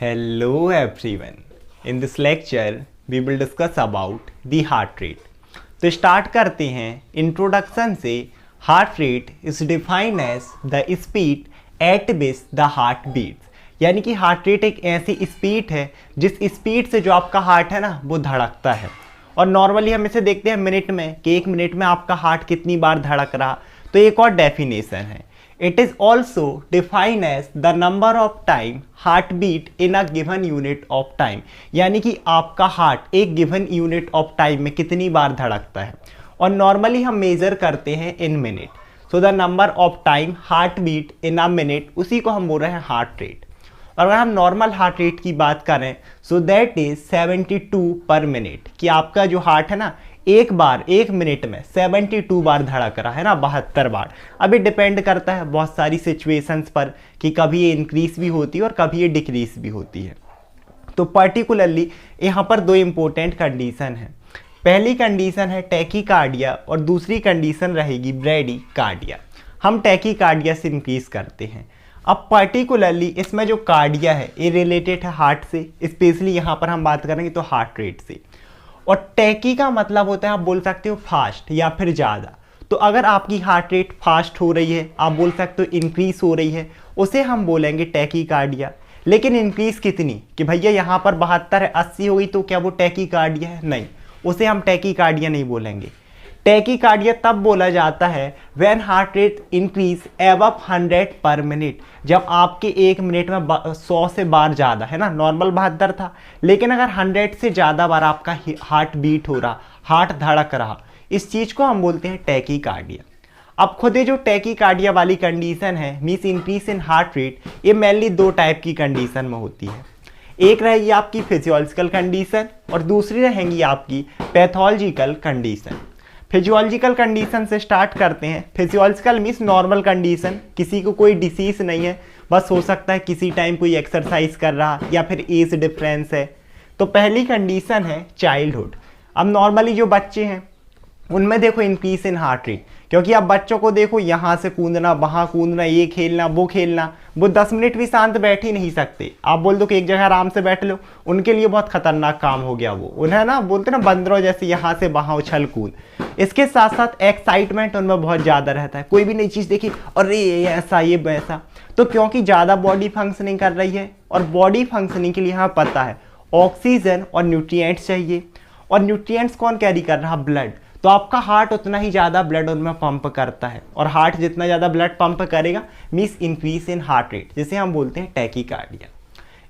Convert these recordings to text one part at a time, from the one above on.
Hello everyone. In this lecture, we will discuss about the heart rate. तो start करते हैं introduction से. Heart rate is defined as the speed at which the heart beats. यानी कि heart rate एक ऐसी speed है जिस स्पीड से जो आपका हार्ट है ना वो धड़कता है. और नॉर्मली हम इसे देखते हैं मिनट में कि एक मिनट में आपका हार्ट कितनी बार धड़क रहा. तो एक और डेफिनेशन है. It is also defined as the number of time heartbeat in a given unit of time. यानी कि आपका हार्ट एक गिवन यूनिट ऑफ टाइम में कितनी बार धड़कता है. और नॉर्मली हम मेजर करते हैं in minute. So the number of time heart beat in a minute, उसी को हम बोल रहे हैं हार्ट रेट. और अगर हम नॉर्मल हार्ट रेट की बात करें सो दैट इज 72 पर मिनट. कि आपका जो हार्ट है ना एक मिनट में 72 बार धड़क रहा है ना, 72 बार. अभी डिपेंड करता है बहुत सारी सिचुएशंस पर कि कभी ये इंक्रीज भी होती है और कभी ये डिक्रीज भी होती है. तो पर्टिकुलरली यहाँ पर दो इम्पोर्टेंट कंडीशन है. पहली कंडीशन है टैकीकार्डिया और दूसरी कंडीशन रहेगी ब्रैडीकार्डिया. हम टैकीकार्डिया से इंक्रीज करते हैं. अब पर्टिकुलरली इसमें जो कार्डिया है ये रिलेटेड है हार्ट से, स्पेशली यहाँ पर हम बात करेंगे तो हार्ट रेट से. और टैकी का मतलब होता है आप बोल सकते हो फास्ट या फिर ज़्यादा. तो अगर आपकी हार्ट रेट फास्ट हो रही है, आप बोल सकते हो इंक्रीज हो रही है, उसे हम बोलेंगे टैकीकार्डिया. लेकिन इंक्रीज कितनी कि भैया यहाँ पर 72 है 80 हो गई तो क्या वो टैकीकार्डिया है? नहीं, उसे हम टैकीकार्डिया नहीं बोलेंगे. टैकीकार्डिया तब बोला जाता है when heart rate increase above 100 पर मिनट. जब आपके एक मिनट में 100 से बार ज़्यादा है ना, नॉर्मल 72 था, लेकिन अगर 100 से ज़्यादा बार आपका हार्ट बीट हो रहा, हार्ट धड़क रहा, इस चीज़ को हम बोलते हैं टैकीकार्डिया. अब खुद ये जो टैकीकार्डिया वाली कंडीशन है means increase in heart rate, ये मेनली दो टाइप की कंडीशन में होती है. एक रहेगी आपकी फिजियोलॉजिकल कंडीशन और दूसरी रहेंगी आपकी पैथोलॉजिकल कंडीशन. फिजियोलॉजिकल कंडीशन से स्टार्ट करते हैं. फिजियोलॉजिकल मीन्स नॉर्मल कंडीशन, किसी को कोई डिसीज नहीं है, बस हो सकता है किसी टाइम कोई एक्सरसाइज कर रहा या फिर एज डिफरेंस है. तो पहली कंडीशन है चाइल्डहुड. अब नॉर्मली जो बच्चे हैं उनमें देखो इंक्रीज इन हार्ट रेट, क्योंकि अब बच्चों को देखो यहाँ से कूदना वहाँ कूदना, ये खेलना वो खेलना, वो 10 मिनट भी शांत बैठ ही नहीं सकते. आप बोल दो कि एक जगह आराम से बैठ लो, उनके लिए बहुत खतरनाक काम हो गया वो. उन्हें ना बोलते ना बंदरों जैसे यहाँ से वहाँ उछल कूद. इसके साथ साथ एक्साइटमेंट उनमें बहुत ज़्यादा रहता है. कोई भी नई चीज़ देखी और ये ऐसा ये वैसा. तो क्योंकि ज़्यादा बॉडी फंक्शनिंग कर रही है और बॉडी फंक्शनिंग के लिए हमें पता है ऑक्सीजन और न्यूट्रिएंट्स चाहिए. और न्यूट्रिएंट्स कौन कैरी कर रहा? ब्लड. तो आपका हार्ट उतना ही ज़्यादा ब्लड उनमें पंप करता है. और हार्ट जितना ज़्यादा ब्लड पंप करेगा means increase in heart rate, जिसे हम बोलते हैं टैकीकार्डिया.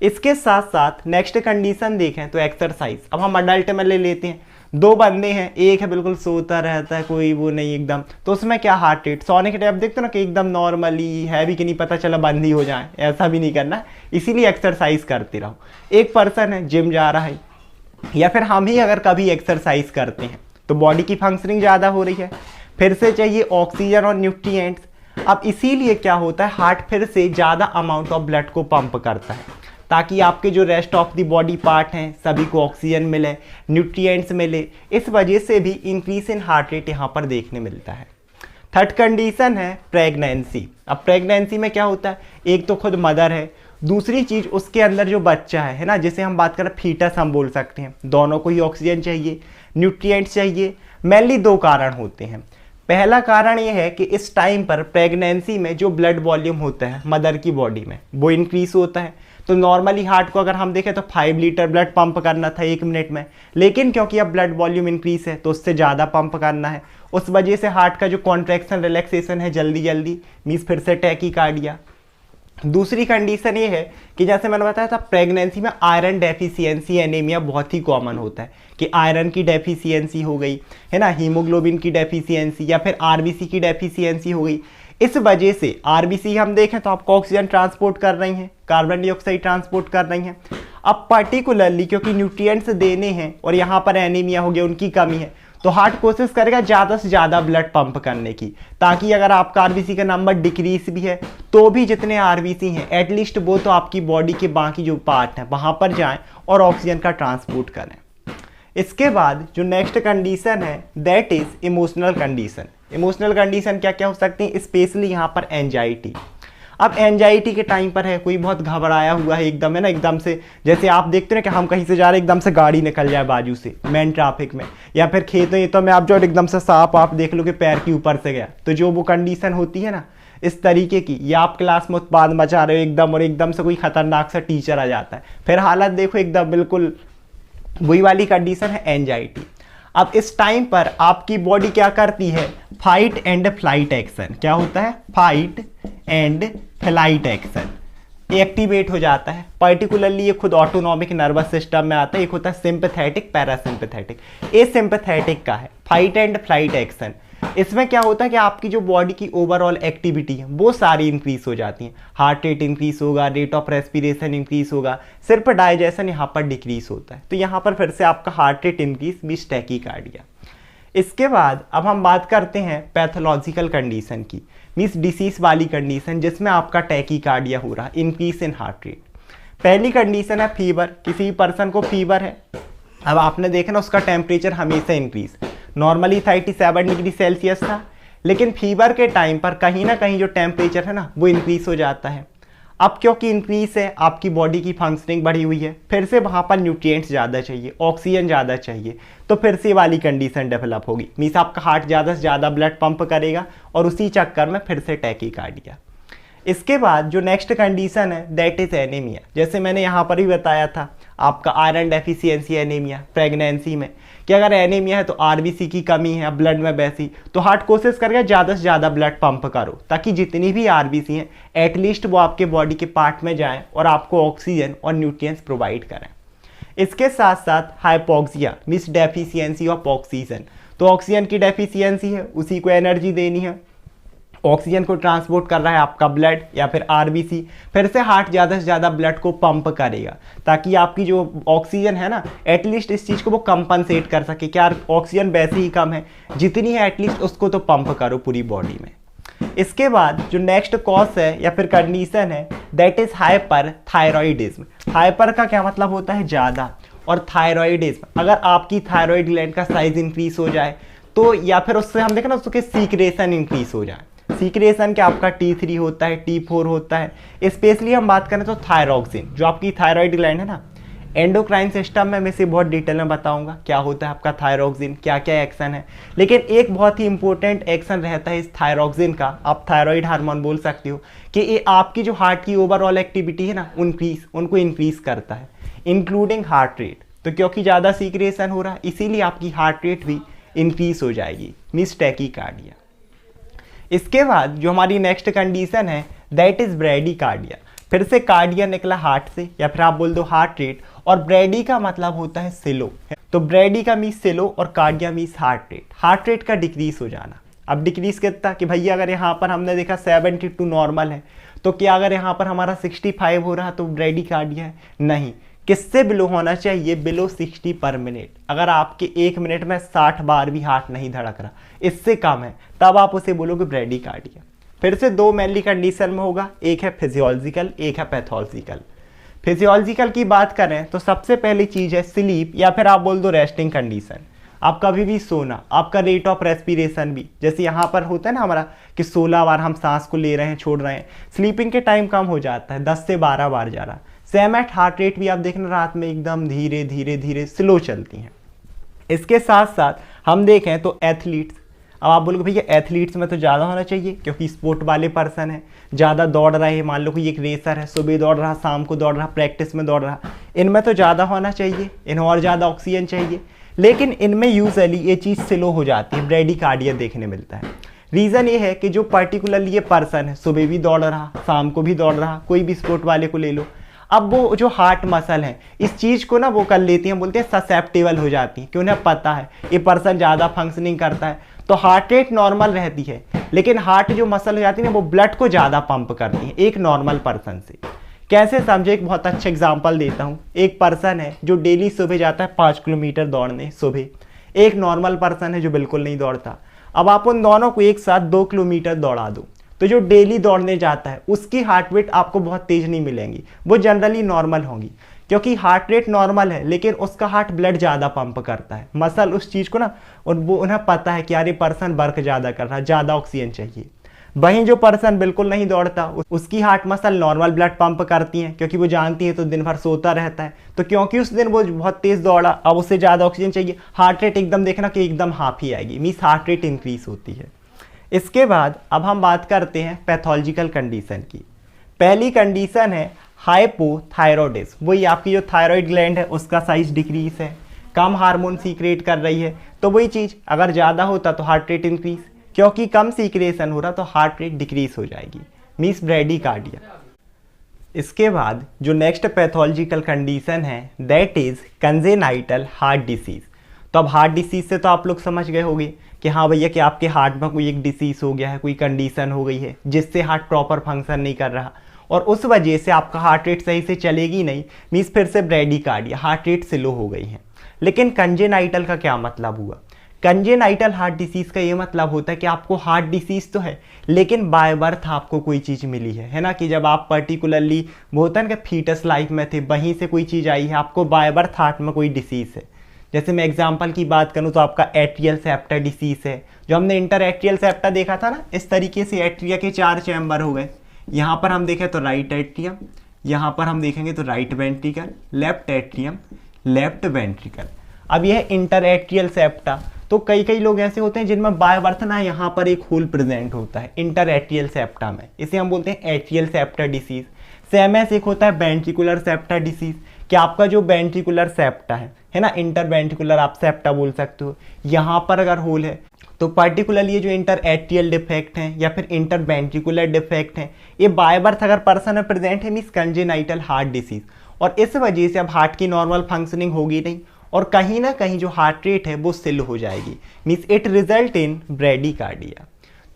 इसके साथ साथ नेक्स्ट कंडीशन देखें तो एक्सरसाइज. अब हम अडल्ट में ले लेते हैं. दो बंदे हैं, एक है बिल्कुल सोता रहता है, कोई वो नहीं एकदम, तो उसमें क्या हार्ट रेट सोने के टाइप देखते हो ना कि एकदम नॉर्मली है भी कि नहीं पता चला बंद ही हो जाए, ऐसा भी नहीं करना. इसीलिए एक्सरसाइज करते रहो. एक पर्सन है जिम जा रहा है या फिर हम ही अगर कभी एक्सरसाइज करते हैं तो बॉडी की फंक्शनिंग ज़्यादा हो रही है, फिर से चाहिए ऑक्सीजन और न्यूट्रिएंट्स. अब इसीलिए क्या होता है हार्ट फिर से ज़्यादा अमाउंट ऑफ ब्लड को पंप करता है ताकि आपके जो rest of the body part हैं सभी को ऑक्सीजन मिले, न्यूट्रिएंट्स मिले. इस वजह से भी इंक्रीज इन हार्ट रेट यहाँ पर देखने मिलता है. थर्ड कंडीशन है प्रेगनेंसी. अब प्रेगनेंसी में क्या होता है, एक तो खुद मदर है, दूसरी चीज़ उसके अंदर जो बच्चा है ना, जिसे हम बात करें फीटस हम बोल सकते हैं, दोनों को ही ऑक्सीजन चाहिए, न्यूट्रिएंट्स चाहिए. मेनली दो कारण होते हैं. पहला कारण ये है कि इस टाइम पर प्रेगनेंसी में जो ब्लड वॉल्यूम होता है मदर की बॉडी में वो इंक्रीज होता है. तो नॉर्मली हार्ट को अगर हम देखें तो 5 लीटर ब्लड पंप करना था एक मिनट में, लेकिन क्योंकि अब ब्लड वॉल्यूम इंक्रीज है तो उससे ज़्यादा पंप करना है. उस वजह से हार्ट का जो कॉन्ट्रैक्शन रिलैक्सेशन है जल्दी जल्दी मीन्स फिर से टैकीकार्डिया. दूसरी कंडीशन ये है कि जैसे मैंने बताया था प्रेगनेंसी में आयरन डेफिशिएंसी एनीमिया बहुत ही कॉमन होता है कि आयरन की डेफिशिएंसी हो गई है ना, हीमोग्लोबिन की डेफिशिएंसी या फिर आरबीसी की डेफिशिएंसी हो गई. इस वजह से आरबीसी हम देखें तो आपको ऑक्सीजन ट्रांसपोर्ट कर रही हैं, कार्बन डाइऑक्साइड ट्रांसपोर्ट कर रही हैं. अब पर्टिकुलरली क्योंकि न्यूट्रिएंट्स देने हैं और यहाँ पर एनीमिया हो गया, उनकी कमी है, तो हार्ट कोशिश करेगा ज़्यादा से ज़्यादा ब्लड पंप करने की, ताकि अगर आपका आरबीसी का नंबर डिक्रीज भी है तो भी जितने आरबीसी हैं एटलीस्ट वो तो आपकी बॉडी के बाकी जो पार्ट हैं वहाँ पर जाएं और ऑक्सीजन का ट्रांसपोर्ट करें. इसके बाद जो नेक्स्ट कंडीशन है that is emotional condition. Emotional condition क्या क्या हो सकती है, स्पेशली यहाँ पर एंजाइटी. अब एंजाइटी के टाइम पर है, कोई बहुत घबराया हुआ है एकदम, है ना, एकदम से जैसे आप देखते हैं कि हम कहीं से जा रहे हैं, एकदम से गाड़ी निकल जाए बाजू से मेन ट्रैफिक में, या फिर खेतों में आप जो एकदम से सांप आप देख लो कि पैर के ऊपर से गया, तो जो वो कंडीशन होती है ना इस तरीके की, या आप क्लास में उत्पाद मचा रहे हो एकदम और एकदम से कोई खतरनाक सा टीचर आ जाता है, फिर हालत देखो एकदम बिल्कुल वही वाली कंडीशन है एंजाइटी। अब इस टाइम पर आपकी बॉडी क्या करती है, फाइट एंड फ्लाइट एक्शन, क्या होता है, fight and flight action activate हो जाता है। पर्टिकुलरली ये खुद ऑटोनॉमिक नर्वस सिस्टम में आता है, एक होता है सिंपैथेटिक पैरासिम्पैथेटिक, ये सिंपैथेटिक का है फाइट एंड फ्लाइट एक्शन। इसमें क्या होता है कि आपकी जो बॉडी की ओवरऑल एक्टिविटी है वो सारी इंक्रीज हो जाती है, हार्ट रेट इंक्रीज होगा, रेट ऑफ रेस्पिरेशन इंक्रीज होगा, सिर्फ डाइजेशन यहाँ पर डिक्रीज होता है, तो यहाँ पर फिर से आपका heart rate increase means tachycardia. इसके बाद अब हम बात करते हैं पैथोलॉजिकल कंडीशन की, मींस डिसीज वाली कंडीशन जिसमें आपका टैकीकार्डिया हो रहा है, इंक्रीज इन हार्ट रेट। पहली कंडीशन है फीवर, किसी पर्सन को फीवर है, अब आपने देखा ना उसका टेम्परेचर हमेशा इंक्रीज, नॉर्मली 37 डिग्री सेल्सियस था, लेकिन फीवर के टाइम पर कहीं ना कहीं जो टेम्परेचर है ना वो इंक्रीज हो जाता है। अब क्योंकि इंक्रीज है, आपकी बॉडी की फंक्शनिंग बढ़ी हुई है, फिर से वहाँ पर न्यूट्रिएंट्स ज़्यादा चाहिए, ऑक्सीजन ज़्यादा चाहिए, तो फिर से वाली कंडीशन डेवलप होगी, मीन्स आपका हार्ट ज़्यादा से ज़्यादा ब्लड पंप करेगा और उसी चक्कर में फिर से टैकीकार्डिया। इसके बाद जो नेक्स्ट कंडीशन है दैट इज एनीमिया, जैसे मैंने यहाँ पर भी बताया था आपका आयरन डेफिशिएंसी एनीमिया प्रेगनेंसी में, कि अगर एनीमिया है तो आरबीसी की कमी है ब्लड में वैसी, तो हार्ट कोशिश करेगा ज़्यादा से ज़्यादा ब्लड पंप करो ताकि जितनी भी आरबीसी हैं एटलीस्ट वो आपके बॉडी के पार्ट में जाएं और आपको ऑक्सीजन और न्यूट्रिएंट्स प्रोवाइड करें। इसके साथ साथ hypoxia means deficiency of oxygen, तो ऑक्सीजन की डेफिशिएंसी है, उसी को एनर्जी देनी है, ऑक्सीजन को ट्रांसपोर्ट कर रहा है आपका ब्लड या फिर आरबीसी, फिर से हार्ट ज़्यादा से ज़्यादा ब्लड को पंप करेगा ताकि आपकी जो ऑक्सीजन है ना एटलीस्ट इस चीज़ को वो कंपनसेट कर सके, क्या ऑक्सीजन वैसे ही कम है, जितनी है एटलीस्ट उसको तो पंप करो पूरी बॉडी में। इसके बाद जो नेक्स्ट कॉज है या फिर कंडीशन है that is hyper thyroidism. Hyper का क्या मतलब होता है ज़्यादा, और थायरॉइडिज्म अगर आपकी थायरॉइड ग्लैंड का साइज इंक्रीज हो जाए तो, या फिर उससे हम देखें ना उसके सीक्रेशन इंक्रीज हो जाए, सीक्रेशन क्या आपका T3 होता है, T4 होता है, स्पेशली हम बात करें तो थायरॉक्सिन जो आपकी थायरॉइड ग्लैंड है ना, एंडोक्राइन सिस्टम में मैं इसे बहुत डिटेल में बताऊंगा क्या होता है आपका थायरॉक्सिन, क्या क्या एक्शन है, लेकिन एक बहुत ही इंपॉर्टेंट एक्शन रहता है इस थायरॉक्सिन का, आप थायरॉइड हार्मोन बोल सकते हो, कि ये आपकी जो हार्ट की ओवरऑल एक्टिविटी है ना उनको इंक्रीज करता है इंक्लूडिंग हार्ट रेट। तो क्योंकि ज़्यादा सीक्रेशन हो रहा है इसीलिए आपकी हार्ट रेट भी इंक्रीज हो जाएगी, मींस टैकीकार्डिया। इसके बाद जो हमारी नेक्स्ट कंडीशन है दैट इज ब्रेडीकार्डिया, फिर से कार्डिया निकला हार्ट से या फिर आप बोल दो हार्ट रेट, और ब्रेडी का मतलब होता है सिलो, तो ब्रेडी का मीन्स सिलो और कार्डिया मीन्स हार्ट रेट का डिक्रीज हो जाना। अब डिक्रीज कितना कि भैया अगर यहाँ पर हमने देखा 72 नॉर्मल है, तो क्या अगर यहाँ पर हमारा 65 हो रहा तो ब्रेडीकार्डिया है, नहीं, किससे बिलो होना चाहिए, बिलो 60 पर मिनट। अगर आपके 1 मिनट में 60 बार भी हार्ट नहीं धड़क रहा, इससे कम है, तब आप उसे बोलोगे ब्रेडीकार्डिया। फिर से दो मेनली कंडीशन में होगा, एक है फिजियोलॉजिकल, एक है पैथोलॉजिकल। फिजियोलॉजिकल की बात करें तो सबसे पहली चीज़ है स्लीप या फिर आप बोल दो रेस्टिंग कंडीशन, आप कभी भी सोना, आपका रेट ऑफ रेस्पिरेशन भी, जैसे यहाँ पर होता है ना हमारा कि 16 बार हम सांस को ले रहे हैं छोड़ रहे हैं, स्लीपिंग के टाइम कम हो जाता है, 10 से 12 बार जा रहा। सेम एट हार्ट रेट भी आप देखना रात में एकदम धीरे धीरे धीरे स्लो चलती हैं। इसके साथ साथ हम देखें तो एथलीट्स, अब आप बोलोगे भैया एथलीट्स में तो ज़्यादा होना चाहिए क्योंकि स्पोर्ट वाले पर्सन है, ज़्यादा दौड़ रहे हैं, मान लो कोई एक रेसर है, सुबह दौड़ रहा, शाम को दौड़ रहा, प्रैक्टिस में दौड़ रहा, इनमें तो ज़्यादा होना चाहिए, इन्हें और ज़्यादा ऑक्सीजन चाहिए, लेकिन इनमें यूजुअली ये चीज़ स्लो हो जाती है, ब्रेडीकार्डिया देखने मिलता है। रीज़न ये है कि जो पर्टिकुलरली ये पर्सन है सुबह भी दौड़ रहा, शाम को भी दौड़ रहा, कोई भी स्पोर्ट वाले को ले लो, अब वो जो हार्ट मसल है इस चीज़ को ना वो कर लेती हैं, बोलते हैं ससेप्टेबल हो जाती हैं कि उन्हें पता है ये पर्सन ज़्यादा फंक्शनिंग करता है, तो हार्ट रेट नॉर्मल रहती है, लेकिन हार्ट जो मसल हो जाती है ना वो ब्लड को ज़्यादा पंप करती है एक नॉर्मल पर्सन से। कैसे समझे, एक बहुत अच्छा एग्जांपल देता हूँ। एक पर्सन है जो डेली सुबह जाता है 5 किलोमीटर दौड़ने सुबह, एक नॉर्मल पर्सन है जो बिल्कुल नहीं दौड़ता। अब आप उन दोनों को एक साथ 2 किलोमीटर दौड़ा दो तो जो डेली दौड़ने जाता है उसकी हार्ट रेट आपको बहुत तेज नहीं मिलेंगी, वो जनरली नॉर्मल होंगी, क्योंकि हार्ट रेट नॉर्मल है लेकिन उसका हार्ट ब्लड ज़्यादा पंप करता है, मसल उस चीज़ को ना वो उन्हें पता है कि यार ये पर्सन वर्क ज़्यादा कर रहा है, ज़्यादा ऑक्सीजन चाहिए। वहीं जो पर्सन बिल्कुल नहीं दौड़ता उसकी heart muscle normal blood pump करती हैं, क्योंकि वो जानती है तो दिन भर सोता रहता है। तो क्योंकि उस दिन वो बहुत तेज दौड़ा, अब उससे ज़्यादा ऑक्सीजन चाहिए, हार्ट रेट एकदम देखना कि एकदम हाफ ही आएगी, मीन्स हार्ट रेट इंक्रीज होती है। इसके बाद अब हम बात करते हैं पैथोलॉजिकल कंडीशन की। पहली कंडीशन है हाइपोथायरॉयडिज्म, वही आपकी जो थायराइड ग्लैंड है उसका साइज डिक्रीज है, कम हार्मोन सीक्रेट कर रही है। तो वही चीज़ अगर ज़्यादा होता तो हार्ट रेट इंक्रीज, क्योंकि कम सीक्रेशन हो रहा तो हार्ट रेट डिक्रीज हो जाएगी, मीन्स ब्रेडीकार्डिया। इसके बाद जो नेक्स्ट पैथोलॉजिकल कंडीशन है that is congenital heart disease. तो अब हार्ट डिसीज से तो आप लोग समझ गए होंगे कि हाँ भैया कि आपके हार्ट में कोई एक डिसीज हो गया है, कोई कंडीशन हो गई है जिससे हार्ट प्रॉपर फंक्शन नहीं कर रहा और उस वजह से आपका हार्ट रेट सही से चलेगी नहीं, मीन्स फिर से ब्रेडीकार्डिया, हार्ट रेट स्लो हो गई है। लेकिन कंजेनाइटल का क्या मतलब हुआ? कंजेनाइटल हार्ट डिसीज का ये मतलब होता है कि आपको हार्ट डिसीज तो है लेकिन बाय बर्थ आपको कोई चीज़ मिली है ना, कि जब आप पर्टिकुलरली वो होता है ना कि फीटस लाइफ में थे वहीं से कोई चीज़ आई है, आपको बाय बर्थ हार्ट में कोई डिसीज है। जैसे मैं एग्जांपल की बात करूं तो आपका एट्रियल सेप्टा डिसीज है, जो हमने इंटर एट्रियल सेप्टा देखा था ना, इस तरीके से एट्रिया के 4 चैम्बर हो गए। यहाँ पर हम देखें तो राइट एट्रियम, यहाँ पर हम देखेंगे तो right ventricle, left atrium, left ventricle. अब यह इंटर एट्रियल सेप्टा, तो कई कई लोग ऐसे होते हैं जिनमें बाय बर्थ ना यहाँ पर एक होल प्रेजेंट होता है इंटर एट्रियल सेप्टा में, इसे हम बोलते हैं एट्रियल सेप्टा डिसीज। सेम ऐसे एक होता है वेंट्रिकुलर सेप्टा डिसीज, कि आपका जो वेंट्रिकुलर सेप्टा है ना, इंटर वेंट्रिकुलर आप सेप्टा बोल सकते हो, यहाँ पर अगर होल है तो पर्टिकुलरली ये जो इंटर एट्रियल डिफेक्ट हैं या फिर इंटर वेंट्रिकुलर डिफेक्ट हैं, ये बाय बर्थ अगर पर्सन में प्रेजेंट है मीन्स कंजेनाइटल हार्ट डिसीज, और इस वजह से अब हार्ट की नॉर्मल फंक्शनिंग होगी नहीं और कहीं ना कहीं जो हार्ट रेट है वो स्लो हो जाएगी, मीन्स इट रिजल्ट इन ब्रेडीकार्डिया।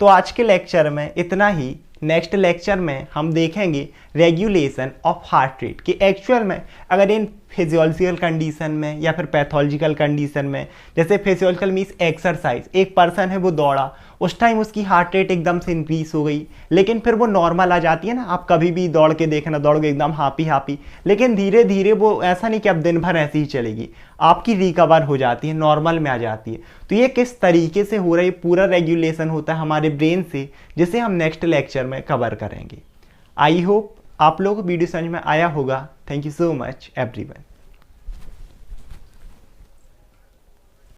तो आज के लेक्चर में इतना ही। नेक्स्ट लेक्चर में हम देखेंगे रेगुलेशन ऑफ हार्ट रेट, कि एक्चुअल में अगर इन फिजियोलॉजिकल कंडीशन में या फिर पैथोलॉजिकल कंडीशन में, जैसे फिजियोलॉजिकल मीन्स एक्सरसाइज, एक पर्सन है वो दौड़ा, उस टाइम उसकी हार्ट रेट एकदम से इंक्रीज हो गई लेकिन फिर वो नॉर्मल आ जाती है ना, आप कभी भी दौड़ के देखना, दौड़ के एकदम हापी, लेकिन धीरे धीरे वो ऐसा नहीं कि अब दिन भर ऐसी ही चलेगी, आपकी रिकवर हो जाती है, नॉर्मल में आ जाती है। तो ये किस तरीके से हो रहा है, पूरा रेगुलेशन होता है हमारे ब्रेन से, जिसे हम नेक्स्ट लेक्चर में कवर करेंगे। आई होप आप लोगों को वीडियो समझ में आया होगा। Thank you so much everyone.